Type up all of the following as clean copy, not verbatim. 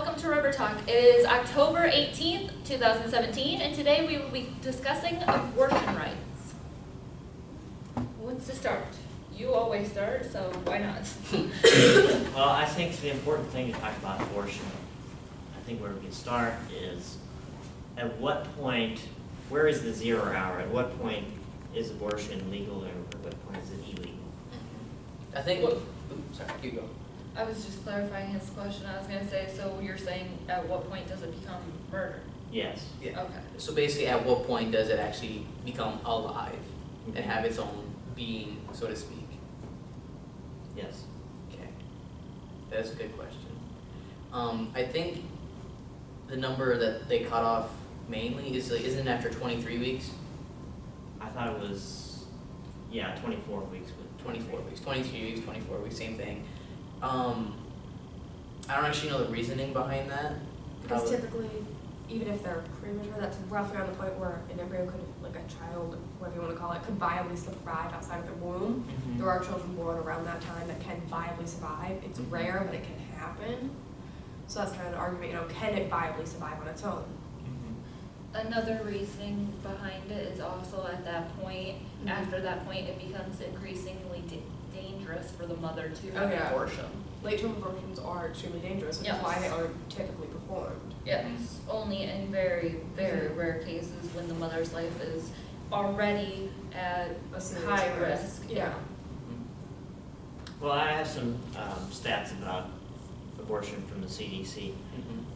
welcome to River Talk. It is October 18th, 2017, and today we will be discussing abortion rights. Who wants to start? You always start, so why not? Well, I think the important thing to talk about abortion, I think where we can start is at what point, where is the 0 hour? At what point is abortion legal or at what point is it illegal? I think, sorry, keep going. I was just clarifying his question. I was going to say, so you're saying at what point does it become murder? Yes. Yeah. Okay. So basically, at what point does it actually become alive and have its own being, so to speak? Yes. Okay, that's a good question. I think the number that they cut off mainly is, like, isn't it after 23 weeks? I thought it was, yeah, 24 weeks. 24 weeks, 23 weeks, 24 weeks, same thing. I don't actually know the reasoning behind that. Because typically, even if they're premature, that's roughly on the point where an embryo could, like a child, whatever you want to call it, could viably survive outside of the womb. Mm-hmm. There are children born around that time that can viably survive. It's rare, but it can happen. So that's kind of the argument, can it viably survive on its own? Another reasoning behind it is also at that point, after that point, it becomes increasingly dangerous for the mother to have an abortion. Late-term abortions are extremely dangerous, which is why they are typically performed. Yes, only in very, very rare cases when the mother's life is already at A serious high risk. Yeah. Well, I have some stats about abortion from the CDC.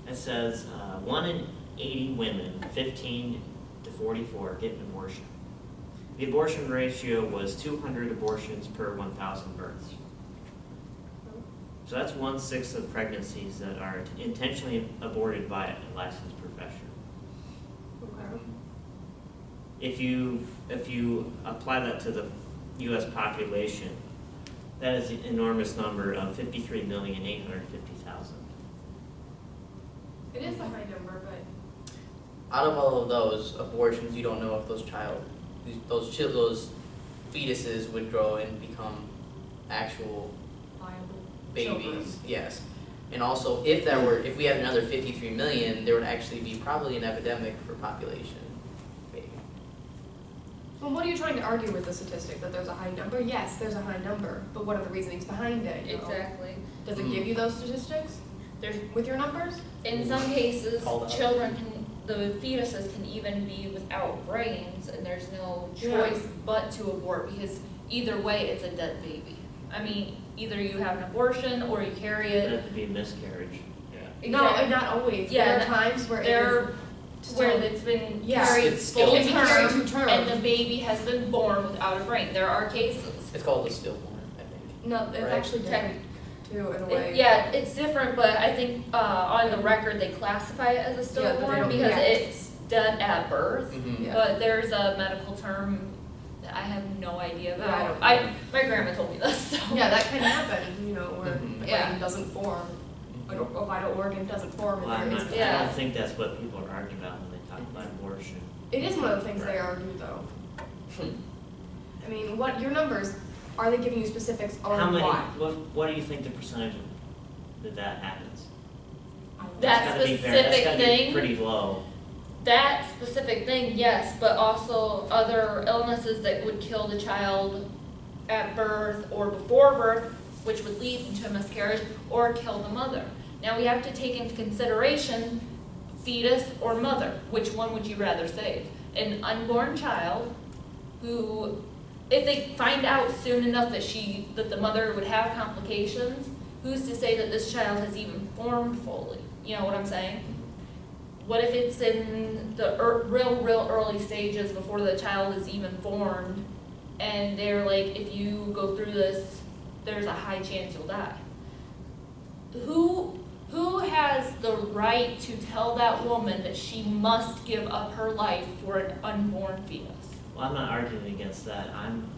It says 1 in 80 women, 15 to 44, get an abortion. The abortion ratio was 200 abortions per 1,000 births. So that's 1/6 of pregnancies that are intentionally aborted by a licensed professional. Okay. If you apply that to the U.S. population, that is an enormous number of 53,850,000. It is a high number, but Out of all of those abortions, you don't know if those fetuses would grow and become actual viable babies. children. Yes, and also if we had another 53 million, there would actually be probably an epidemic for population. Maybe. Well, what are you trying to argue with the statistic? That there's a high number? Yes, there's a high number, but what are the reasonings behind it? Exactly. Does it give you those statistics There's, with your numbers? in some cases, Called out. the fetuses can even be without brains, and there's no Yeah. choice but to abort, because either way, it's a dead baby. I mean, either you have an abortion or you carry It it. would be a miscarriage. Yeah. No, and not always. Yeah, there are times where There, where still- it's been Yeah. carried It's full still- it can be carried term, to term. and the baby has been born without a brain. There are cases. It's called a stillborn, I think. No, it's Right. actually different too, in a way. Yeah, it's different, but I think on the record they classify it as a Yeah, but they stillborn don't- because yeah. it's dead at birth. Yeah. But there's a medical term that I have no idea Yeah, about. I don't My grandma told me this. So. Yeah, that can happen, where Mhm. the Yeah. brain doesn't form, or a vital organ doesn't form. Well, and there is- I Yeah. don't think that's what people are arguing about when they talk about abortion. It is one of the things they argue, though. I mean, what your numbers, are they giving you specifics on How many? why? What do you think the percentage of that happens? That That's specific gotta be thing? pretty low. That specific thing, yes, but also other illnesses that would kill the child at birth or before birth, which would lead into a miscarriage or kill the mother. Now we have to take into consideration fetus or mother. Which one would you rather save? An unborn child who, if they find out soon enough that the mother would have complications, who's to say that this child has even formed fully? You know what I'm saying? What if it's in the real early stages before the child is even formed, and they're like, if you go through this, there's a high chance you'll die? Who has the right to tell that woman that she must give up her life for an unborn fetus? Well, I'm not arguing against that. I'm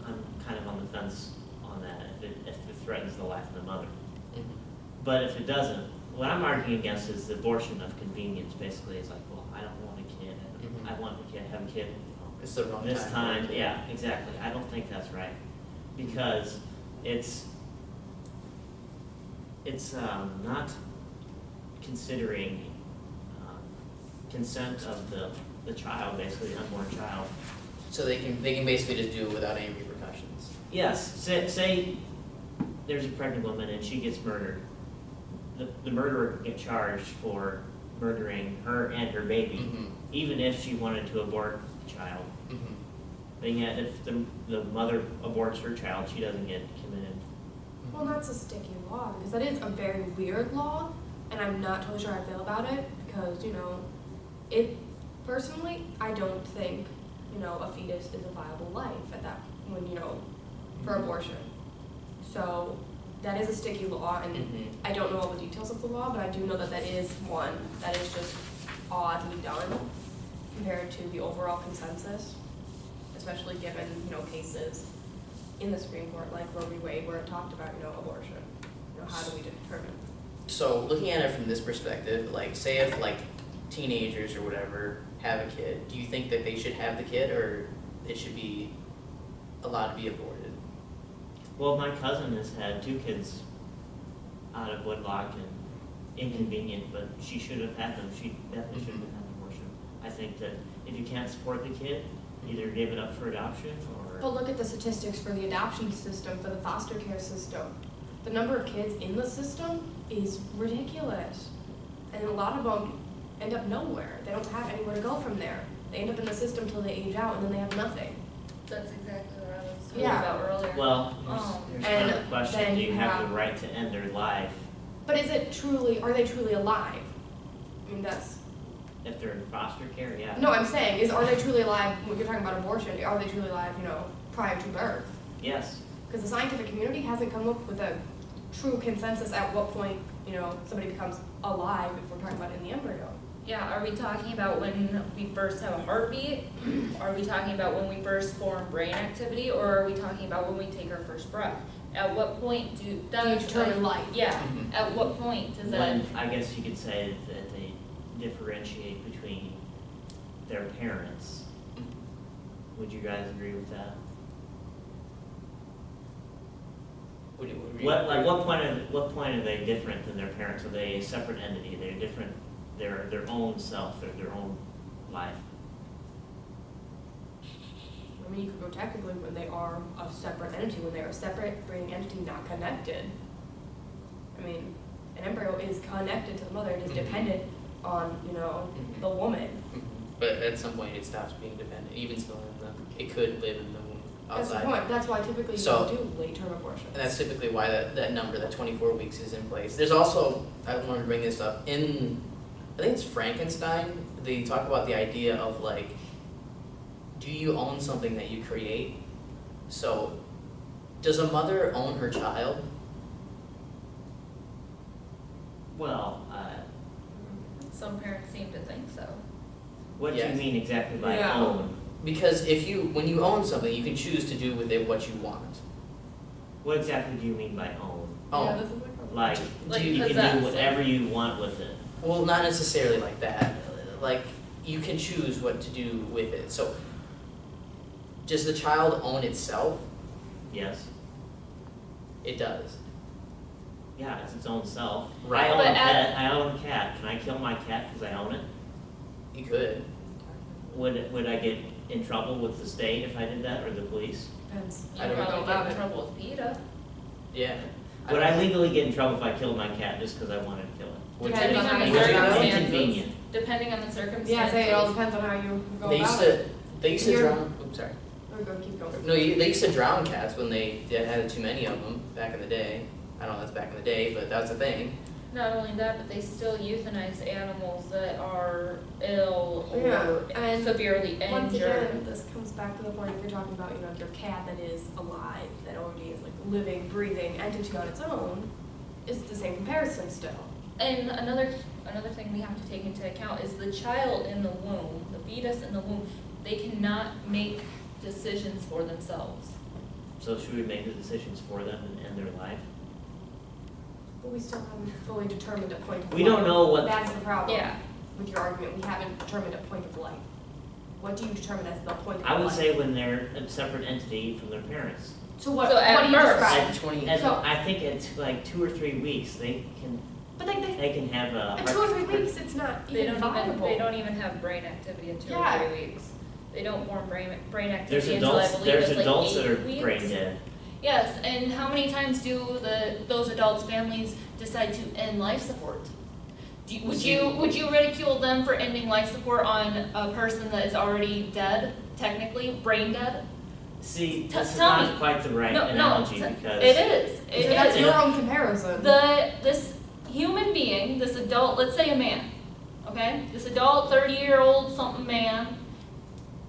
kind of on the fence on that if it threatens the life of the mother. But if it doesn't, what I'm arguing against is the abortion of convenience. Basically, it's like, well, I don't want a kid. I want a kid. Have a kid. It's the wrong This time, time. yeah, exactly. I don't think that's right because it's not considering consent of the child, basically the unborn child. So they can basically just do it without any repercussions. Yes, say there's a pregnant woman and she gets murdered. The murderer can get charged for murdering her and her baby, Mm-hmm. even if she wanted to abort the child. Mm-hmm. But yet, if the mother aborts her child, she doesn't get committed. Well, that's a sticky law, because that is a very weird law, and I'm not totally sure how I feel about it, because, personally, I don't think, a fetus is a viable life at that, for abortion. So, that is a sticky law, and Mm-hmm. I don't know all the details of the law, but I do know that is one that is just oddly done compared to the overall consensus, especially given, cases in the Supreme Court like Roe v. Wade where it talked about, abortion. How do we determine? So looking at it from this perspective, like say if like teenagers or whatever have a kid, do you think that they should have the kid or it should be allowed to be aborted? Well, my cousin has had 2 kids out of wedlock and inconvenient, but she should have had them. She definitely should have had an abortion. I think that if you can't support the kid, either give it up for adoption or... But look at the statistics for the adoption system, for the foster care system. The number of kids in the system is ridiculous. And a lot of them end up nowhere. They don't have anywhere to go from there. They end up in the system till they age out and then they have nothing. That's exactly what I was talking Yeah. about earlier. Well, there's kind of And a question, then do you you have have- the right to end their life But are they truly alive? I mean, that's, if they're in foster care? Yeah. no, I'm saying, are they truly alive, when you're talking about abortion, are they truly alive, prior to birth? Yes. Because the scientific community hasn't come up with a true consensus at what point, somebody becomes alive if we're talking about in the embryo. Yeah, are we talking about when we first have a heartbeat? Are we talking about when we first form brain activity? Or are we talking about when we take our first breath? At what point do You that's determine life. Yeah, Mhm. at what point does that? When, I guess you could say that they differentiate between their parents. Would you guys agree with that? What point are they different than their parents? Are they a separate entity? They're different, they're their own self, they're their own life. I mean, you could go technically when they are a separate entity, when they're a separate breathing entity, not connected. I mean, an embryo is connected to the mother, it is Mhm. dependent on, Mhm. the woman. Mm-hmm. But at some point it stops being dependent, even still it could live in the womb That's the outside. point, that's why typically you So- don't do late-term abortions. And that's typically why that number, that 24 weeks is in place. There's also, I wanted to bring this up, I think it's Frankenstein, they talk about the idea of like, do you own something that you create? So, does a mother own her child? Well, Some parents seem to think so. what do you Yes. mean exactly by Yeah. own? Because when you own something, you can choose to do with it what you want. What exactly do you mean by own? Yeah, Own. this is my problem. Like, Like you can possess, do like- whatever you want with it. Well, not necessarily like that. Like, you can choose what to do with it. So, does the child own itself? Yes. It does. Yeah, it's its own self. Right. I own But a pet. I own a cat. Can I kill my cat because I own it? You could. Would I get in trouble with the state if I did that, or the police? Depends. I You don't know probably about get in it. trouble with PETA. Yeah. Would I legally get in trouble if I killed my cat just because I wanted to kill it? Would Depends you? on how Depending you on the Would you? circumstances. Inconvenient. Depending on the circumstances. Yeah, I say it all depends on how you go They about used it. to You're- drown. Oops, sorry. Or go keep going. No, they used to drown cats when they had too many of them back in the day. I don't know if that's back in the day, but that's a thing. Not only that, but they still euthanize animals that are ill Yeah, or and severely injured. Once again, this comes back to the point if you're talking about, your cat that is alive, that already is like a living, breathing entity on its own, it's the same comparison still. And another thing we have to take into account is the child in the womb, the fetus in the womb, they cannot make decisions for themselves. So should we make the decisions for them and end their life? But we still haven't fully determined a point of We life. don't know what- That's the problem. Yeah. With your argument, we haven't determined a point of life. What do you determine as the point of life? I would say when they're a separate entity from their parents. So what So at do you birth, describe? At 20. And So- I think it's like 2 or 3 weeks, they can But like they can have a. at 2 or 3 weeks, it's not They even don't viable. even have brain activity at 2 Yeah. or 3 weeks. They don't form brain There's activity until I adults, believe there's it's like adults 8 that are weeks. brain dead. Yes, and how many times do those adults' families decide to end life support? Would you ridicule them for ending life support on a person that is already dead, technically, brain dead? See, this is tell not me. quite the right No, analogy no, because. it is. It So that's is. your own comparison. This human being, this adult, let's say a man, okay? This adult, 30-year-old something man,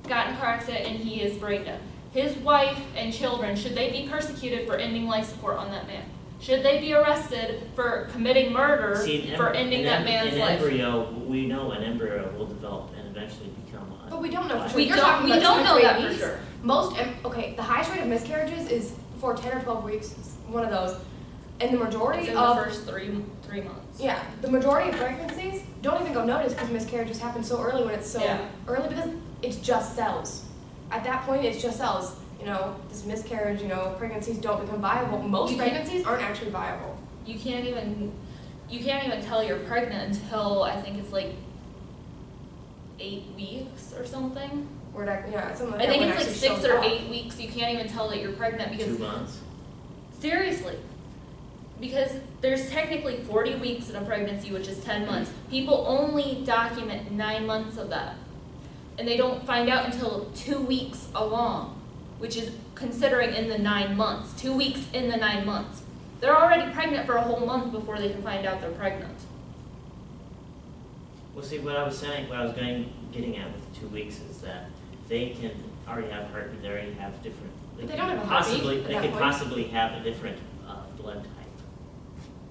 got in a car accident and he is brain dead. His wife and children, should they be persecuted for ending life support on that man? Should they be arrested for committing murder See, for ending that man's life? embryo, we know an embryo will develop and eventually become a. But we don't know for sure. We You're don't, talking we about don't 2 know to 3 that for weeks. sure. Okay, the highest rate of miscarriages is before 10 or 12 weeks, it's one of those. And the It's majority in the of, first three months. yeah, the majority of pregnancies don't even go noticed because miscarriages happen so early when it's so Yeah. early because it's just cells. At that point, it's just cells. You know, this miscarriage, pregnancies don't become viable. Most You can't- pregnancies aren't actually viable. You can't even tell you're pregnant until I think it's like 8 weeks or something. Or yeah, something like I that. think when it's like it 6 actually or shows up. 8 weeks. You can't even tell that you're pregnant because 2 months. seriously, because there's technically 40 weeks in a pregnancy, which is 10 months. People only document 9 months of that, and they don't find out until 2 weeks along, which is considering in the 9 months. 2 weeks in the 9 months. They're already pregnant for a whole month before they can find out they're pregnant. Well, see, what I was getting at with 2 weeks is that they can already have heartbeat, they already have different. But they don't have a heartbeat at They that could point. possibly have a different blood type.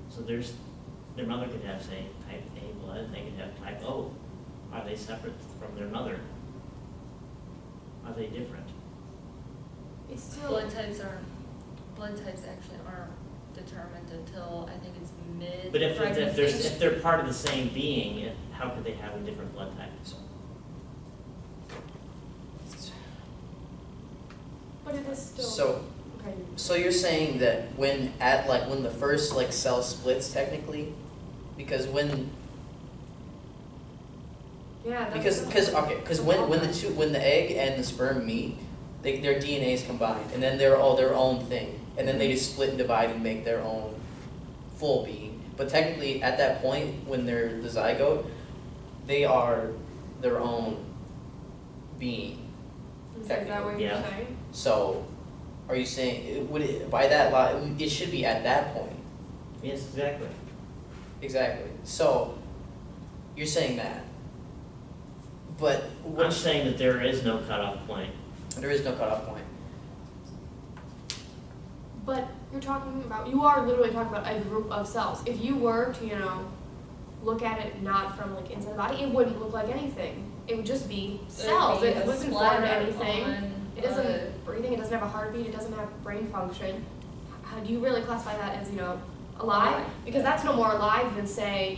So their mother could have, say, type A blood, and they could have type O. Are they separate from their mother? Are they different? It's still. Blood types actually aren't determined until I think it's mid But if pregnancy. they're part of the same being, how could they have a different blood type? But it is still. So, Okay. so you're saying that when the first cell splits technically, because when Yeah. when the egg and the sperm meet, their DNA is combined, and then they're all their own thing, and then they just split and divide and make their own full being. But technically, at that point, when they're the zygote, they are their own being. Is that what you're Yeah. saying? So, are you saying by that law it should be at that point? Yes, exactly. Exactly. So, you're saying that, but I'm saying that there is no cutoff point. there is no cutoff point. But you are literally talking about a group of cells. If you were to, look at it not from inside the body, it wouldn't look like anything. It would just be cells. It wasn't formed anything. It isn't breathing, it doesn't have a heartbeat, it doesn't have brain function. How do you really classify that as, alive? Alive. Because that's no more alive than, say,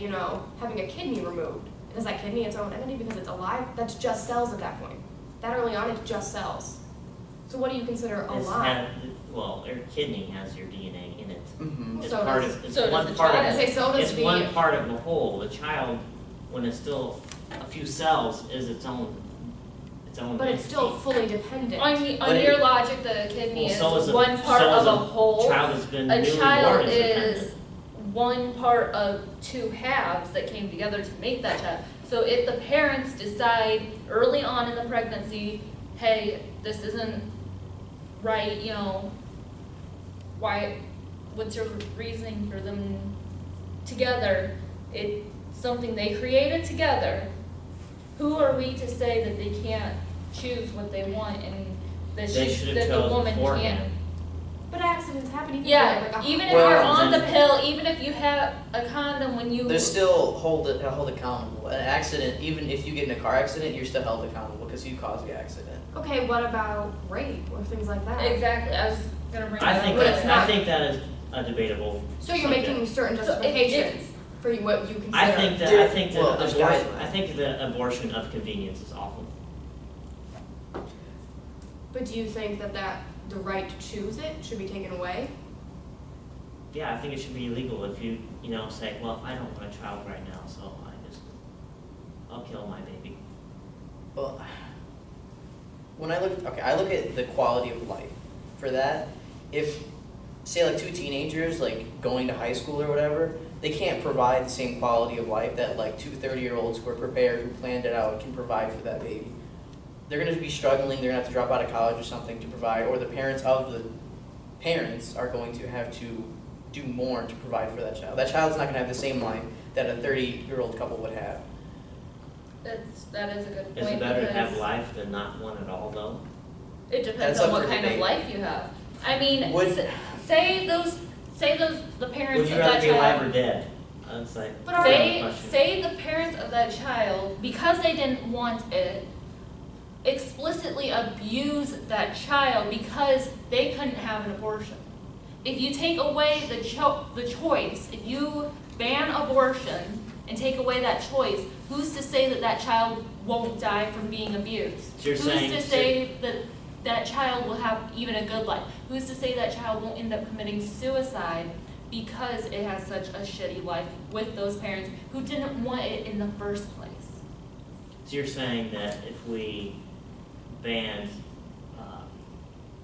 having a kidney removed. Is that kidney its own entity because it's alive? That's just cells at that point. That early on, it's just cells. So what do you consider alive? Your kidney has your DNA in it. Mm-hmm. It's So part does- of, it's so does one the part child. of I say it. so does It's the- one part of the whole. The child, when it's still a few cells, is its own But it's still entity. fully dependent. On your logic, the kidney Well, is one part so of is a whole. Child has been A newly born child is is dependent. one part of 2 halves that came together to make that child. So if the parents decide early on in the pregnancy, hey, this isn't right, what's your reasoning for them together? It's something they created together. Who are we to say that they can't choose what they want and that They should have the chosen woman beforehand. can't? But accidents happen even Yeah, if even if Well, you're on the then- pill, even if you have a condom when you. They're still held accountable. An accident, even if you get in a car accident, you're still held accountable because you caused the accident. Okay, what about rape or things like that? Exactly, I was gonna bring I that think up. But it's not- that is a debatable. So you're subject. making certain So it- justifications for what you consider. I think that Well, there's guidelines. I think that abortion of convenience is awful. But do you think that the right to choose it should be taken away? yeah, I think it should be illegal if you say, well, I don't want a child right now, so I'll kill my baby. Well, when I look at the quality of life for that. If, say, like 2 teenagers, like, going to high school or whatever, they can't provide the same quality of life that, like, 2 30-year-olds who are prepared, who planned it out, can provide for that baby. They're going to be struggling, they're going to have to drop out of college or something to provide, or the parents of the parents are going to have to do more to provide for that child. That child's not going to have the same life that a 30-year-old couple would have. That is a good point. Is it better to have because life than not one at all, though? it depends That's on up what for kind of debate. life you have. I mean, Would- say the parents Would you of rather that be alive child. or dead? That's like But Say the parents of that child, because they didn't want it, explicitly abuse that child because they couldn't have an abortion. If you take away the choice, if you ban abortion and take away that choice, who's to say that that child won't die from being abused? So you're Who's saying- to say that that child will have even a good life? Who's to say that child won't end up committing suicide because it has such a shitty life with those parents who didn't want it in the first place? So you're saying that if we banned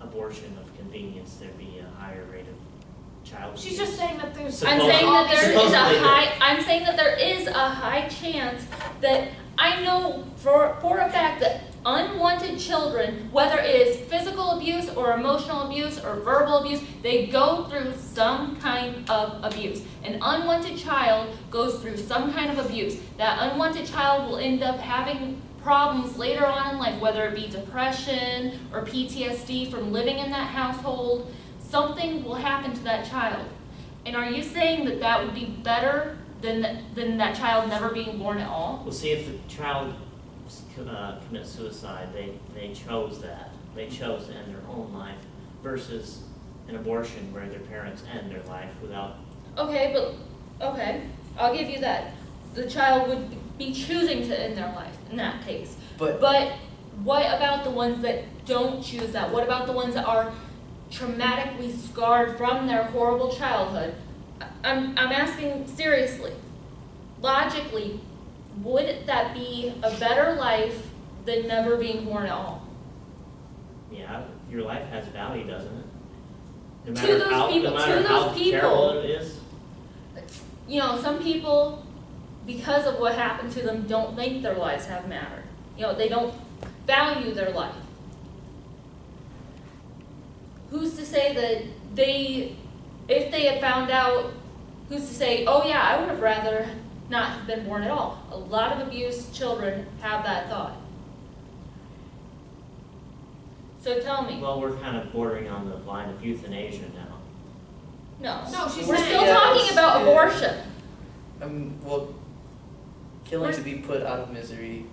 abortion of convenience, there'd be a higher rate of child abuse? She's just saying that there's. Supposedly- I'm saying that there is a high chance that I know for a fact that unwanted children, whether it is physical abuse or emotional abuse or verbal abuse, they go through some kind of abuse. An unwanted child goes through some kind of abuse. That unwanted child will end up having problems later on in life, whether it be depression or PTSD from living in that household. Something will happen to that child. And are you saying that that would be better than that child never being born at all? Well, see, if the child commits suicide, they chose that. They chose to end their own life versus an abortion where their parents end their life without. Okay, I'll give you that. The child would be choosing to end their life in that case. But What about the ones that don't choose that? What about the ones that are traumatically scarred from their horrible childhood? I'm asking seriously, logically, would that be a better life than never being born at all? Yeah, your life has value, doesn't it? No To matter those how, people- no matter to how those people. terrible it is. Some people, because of what happened to them, don't think their lives have matter. They don't value their life. Who's to say that if they had found out, who's to say, oh yeah, I would have rather not have been born at all? A lot of abused children have that thought. So tell me. Well, we're kind of bordering on the line of euthanasia now. No. No, she's We're saying still yes, talking about yeah. abortion. well, killing We're- to be put out of misery.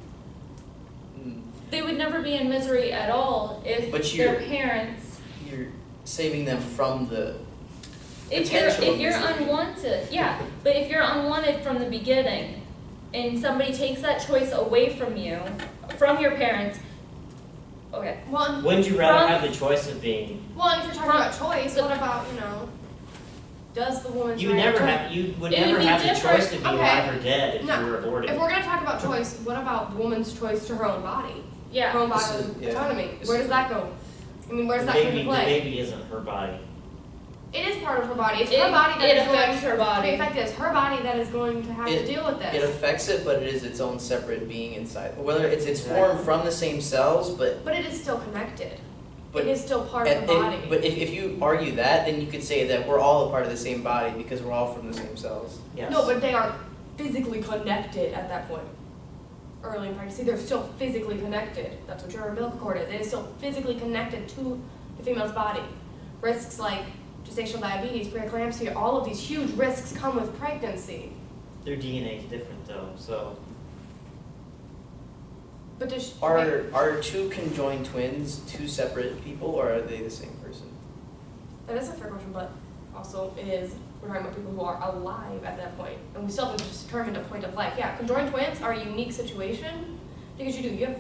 They would never be in misery at all if But their parents. You're saving them from the If potential of you're misery. unwanted, yeah, but if you're unwanted from the beginning, and somebody takes that choice away from you, from your parents, okay. Well, Wouldn't you rather From- have the choice of being? if you're talking From- about choice, what about, does the woman's You would right never to- have. You would It would never be have the different. choice to be Okay. alive or dead if No. you were aborted. If we're gonna talk about choice, what about the woman's choice to her own body? Her Yeah, own This body is- yeah. autonomy. This Where is- does that go? Where does the that come baby, into the play? baby isn't her body. It is part of her body. It's it, her body that it is affects going her body. to affect this. Her body that is going to have It- to deal with It this. affects it, but it is its own separate being inside. Whether it's Exactly. formed from the same cells, but But it is still connected. But- it is still part of and the body. but if you argue that, then you could say that we're all a part of the same body because we're all from the same cells. Yes. No, but they are physically connected at that point. Early in pregnancy, they're still physically connected. That's what your umbilical cord is. It is still physically connected to the female's body. Risks like gestational diabetes, preeclampsia, all of these huge risks come with pregnancy. Their DNA is different though, so But does Are two conjoined twins two separate people, or are they the same person? that is a fair question, but also it is, we're talking about people who are alive at that point, and we still have to determine a point of life. Yeah, conjoined twins are a unique situation, because you have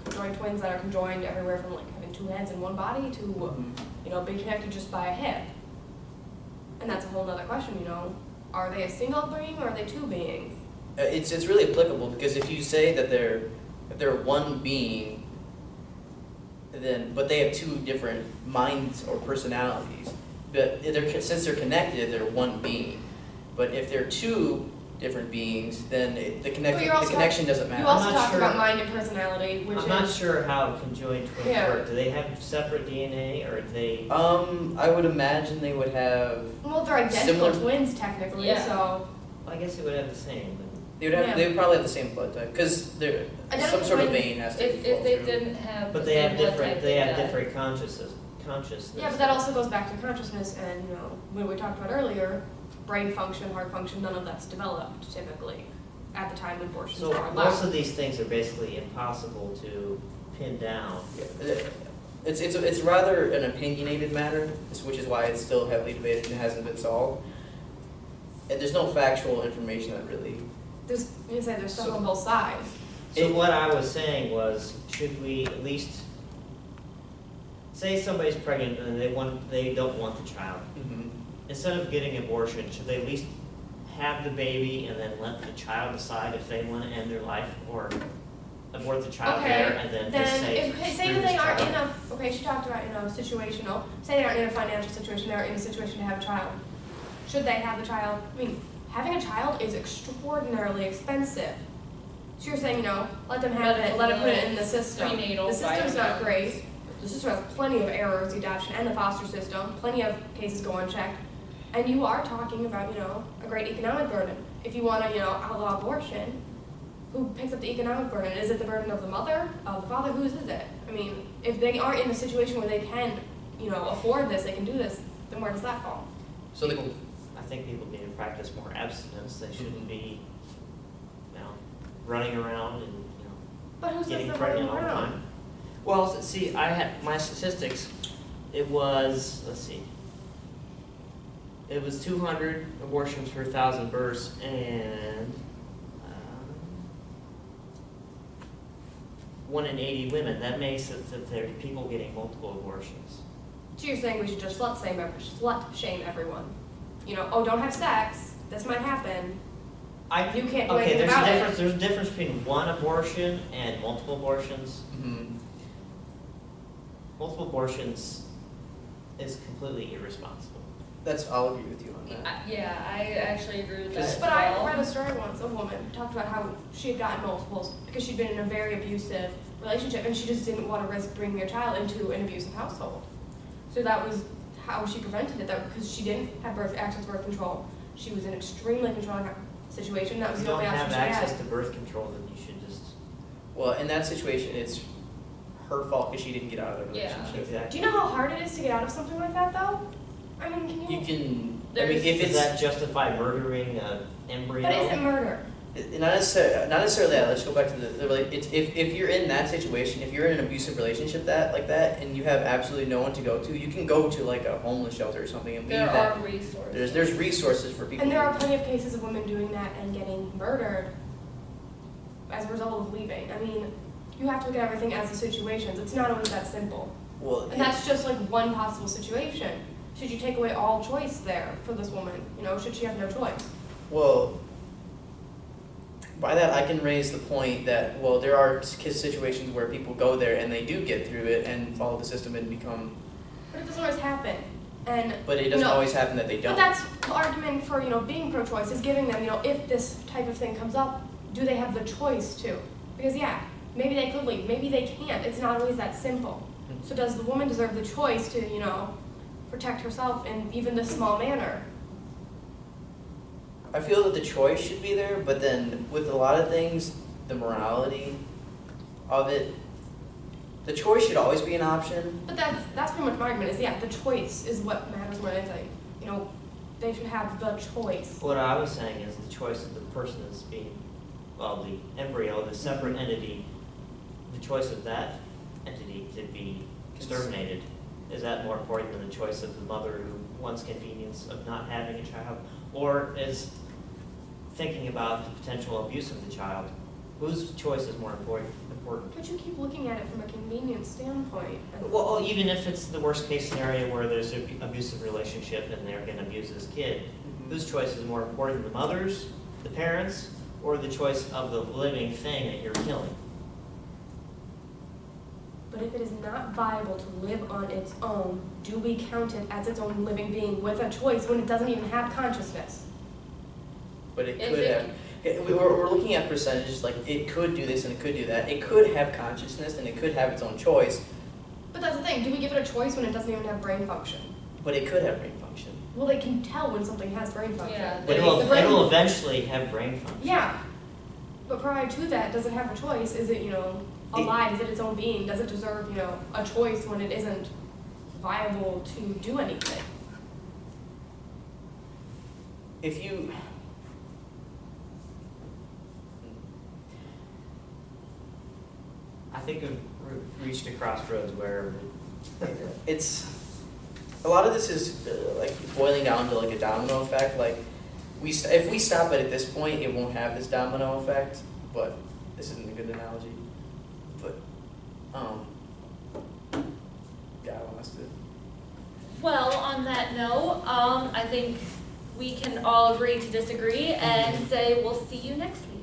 conjoined twins that are conjoined everywhere from like having two heads in one body to, being connected just by a hip. And that's a whole other question, you know, are they a single being or are they two beings? It's really applicable because if you say that if they're one being, but they have two different minds or personalities, but since they're connected, they're one being. But if they're two different beings, then the connection doesn't matter. You also I'm not talked sure. about mind and personality, which I'm is. not sure how conjoined twins Yeah. work. Do they have separate DNA or do they? I would imagine they would have. Well, they're identical Similar- twins technically, Yeah. so. I guess they would have the same. They would have. Yeah. They would probably have the same blood type because they're Identical some sort of twins, vein has to. If flow they through. didn't have But the they same have blood different. type, They have die. different consciousness. Yeah, but that also goes back to consciousness and, you know, when we talked about earlier, brain function, heart function, none of that's developed typically at the time abortions So are most allowed. of these things are basically impossible to pin down. Yeah. It's rather an opinionated matter, which is why it's still heavily debated and hasn't been solved. And there's no factual information that really. There's, you say there's stuff So- on both sides. So what I was saying was, should we at least say somebody's pregnant and they don't want the child. Instead of getting abortion, should they at least have the baby and then let the child decide if they want to end their life or abort the child Okay, there and then just say, if, say screw that this they aren't child. in a, okay, she talked about, you know, situational, say they aren't in a financial situation, they're in a situation to have a child. Should they have the child? I mean, having a child is extraordinarily expensive. So you're saying, you know, let them have it, let them put it in the system. Prenatal The system's not vitamins. great. The system has plenty of errors, the adoption and the foster system, plenty of cases go unchecked. And you are talking about, you know, a great economic burden. If you want to, you know, outlaw abortion, who picks up the economic burden? Is it the burden of the mother, of the father? Whose is it? I mean, if they aren't in a situation where they can, you know, afford this, they can do this, then where does that fall? So the, I think people need to practice more abstinence. They shouldn't be, you know, running around and, you know, But who says getting they're pregnant running all the around? time. Well, see, I had my statistics. It was, let's see, it was 200 abortions per 1,000 births, and 1 in 80 women. That makes it that there are people getting multiple abortions. So you're saying we should just slut shame everyone? You know, oh, don't have sex. This might happen. You can't do Okay, anything there's about a it. difference. There's a difference between one abortion and multiple abortions. Multiple abortions is completely irresponsible. I'll agree with you on that. Yeah, I actually agree with that as But I well. read a story once, a woman talked about how she had gotten multiples because she'd been in a very abusive relationship and she just didn't want to risk bringing her child into an abusive household. So that was how she prevented it, that because she didn't have access to birth control. She was in an extremely controlling situation. That If was you the don't only have option she access had. to birth control, then you should just. Well, in that situation, it's her fault because she didn't get out of the Yeah. relationship. Do Exactly. you know how hard it is to get out of something like that, though? I mean, can you? You can. There's- if Does it's that justify murdering an embryo? But is it murder? not necessarily that. Let's go back to if you're in that situation, if you're in an abusive relationship like that, and you have absolutely no one to go to, you can go to like a homeless shelter or something and leave There that. are resources. There's resources for people. And there are plenty of cases of women doing that and getting murdered as a result of leaving. I mean, you have to look at everything as the situations. It's not always that simple. Well, And that's just like one possible situation. Should you take away all choice there for this woman? You know, should she have no choice? well, by that I can raise the point that there are situations where people go there and they do get through it and follow the system and become. But it doesn't always happen. And But it doesn't No. always happen that they but don't. that's the argument for, you know, being pro-choice is giving them, you know, if this type of thing comes up, do they have the choice to? Because yeah, maybe they could leave, maybe they can't. It's not always that simple. So does the woman deserve the choice to, you know, protect herself in even this small manner? I feel that the choice should be there, but then with a lot of things, the morality of it, the choice should always be an option. But that's pretty much my argument is, yeah, the choice is what matters more than anything. You know, they should have the choice. What I was saying is the choice of the person that's being, well, the embryo, the separate entity, the choice of that entity to be exterminated. Is that more important than the choice of the mother who wants convenience of not having a child? Or is thinking about the potential abuse of the child, Whose choice is more important? But you keep looking at it from a convenience standpoint. Well, even if it's the worst case scenario where there's an abusive relationship and they're gonna abuse this kid, whose choice is more important, the mother's, the parents, or the choice of the living thing that you're killing? But if it is not viable to live on its own, do we count it as its own living being with a choice when it doesn't even have consciousness? But it If could it- have, we're looking at percentages, like it could do this and it could do that. It could have consciousness and it could have its own choice, But that's the thing, do we give it a choice when it doesn't even have brain function? but it could have brain function. Well, they can tell when something has brain function. Yeah. But The brain- it'll eventually have brain function. Yeah, but prior to that, does it have a choice? Is it, alive? Is it its own being? Does it deserve, a choice when it isn't viable to do anything? If you, I think we've reached a crossroads where it's, a lot of this is like boiling down to like a domino effect. Like if we stop it at this point, it won't have this domino effect. But this isn't a good analogy. But yeah, I want us to. Well, on that note, I think we can all agree to disagree and say we'll see you next week.